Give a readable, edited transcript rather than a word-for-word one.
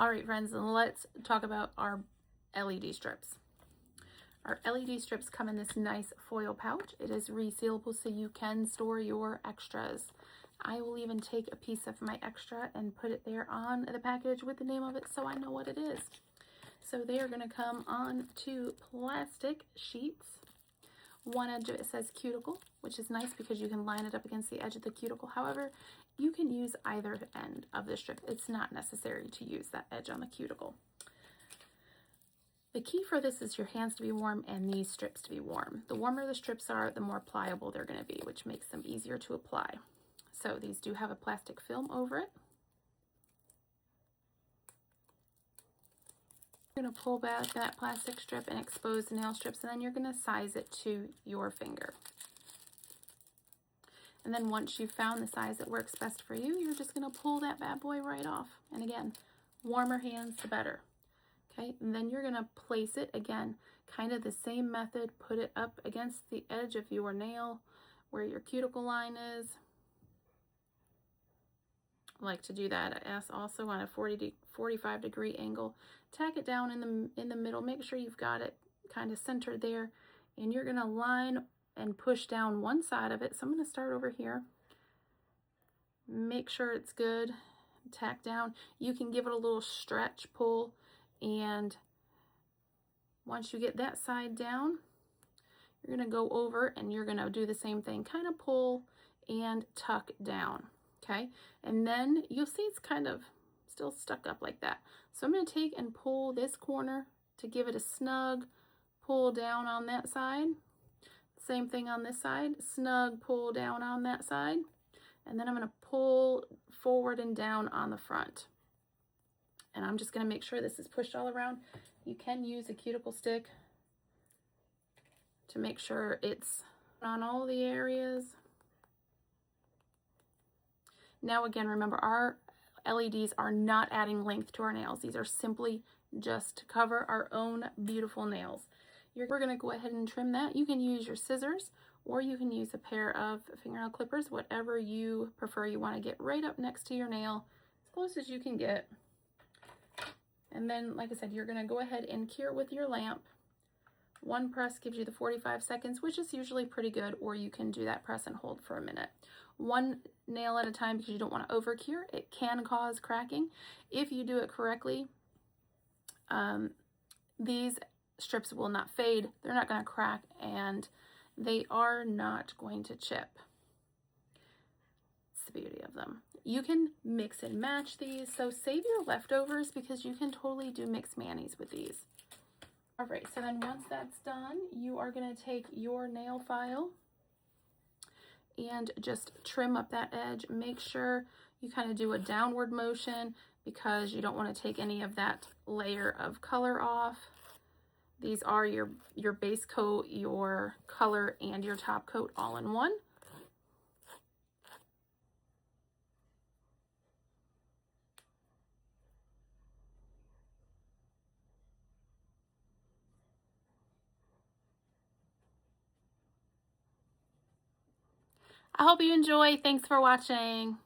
All right, friends, let's talk about our LED strips. Our LED strips come in this nice foil pouch. It is resealable so you can store your extras. I will even take a piece of my extra and put it there on the package with the name of it so I know what it is. So they are going to come on 2 plastic sheets. One edge of it says cuticle, which is nice because you can line it up against the edge of the cuticle. However, you can use either end of the strip. It's not necessary to use that edge on the cuticle. The key for this is your hands to be warm and these strips to be warm. The warmer the strips are, the more pliable they're going to be, which makes them easier to apply. So these do have a plastic film over it. You're going to pull back that plastic strip and expose the nail strips, and then you're going to size it to your finger. And then once you've found the size that works best for you, you're just going to pull that bad boy right off. And again, warmer hands, the better. Okay, and then you're going to place it again, kind of the same method. Put it up against the edge of your nail where your cuticle line is. I like to do that also on a 45 degree angle. Tack it down in the middle. Make sure you've got it kind of centered there, and you're going to line and push down one side of it. So I'm going to start over here. Make sure it's good. Tack down. You can give it a little stretch, pull, and once you get that side down, you're going to go over and you're going to do the same thing. Kind of pull and tuck down. Okay, and then you'll see it's kind of still stuck up like that. So I'm going to take and pull this corner to give it a snug pull down on that side. Same thing on this side, snug pull down on that side. And then I'm going to pull forward and down on the front. And I'm just going to make sure this is pushed all around. You can use a cuticle stick to make sure it's on all the areas. Now again, remember, our LEDs are not adding length to our nails. These are simply just to cover our own beautiful nails. We're going to go ahead and trim that. You can use your scissors or you can use a pair of fingernail clippers, whatever you prefer. You want to get right up next to your nail, as close as you can get. And then, like I said, you're going to go ahead and cure with your lamp. One press gives you the 45 seconds, which is usually pretty good, or you can do that press and hold for a minute. One nail at a time because you don't want to over cure. It can cause cracking. If you do it correctly, these strips will not fade. They're not going to crack, and they are not going to chip. It's the beauty of them. You can mix and match these, so save your leftovers because you can totally do mixed manis with these. All right, so then once that's done, you are going to take your nail file and just trim up that edge. Make sure you kind of do a downward motion because you don't want to take any of that layer of color off. These are your base coat, your color, and your top coat all in one. I hope you enjoy. Thanks for watching.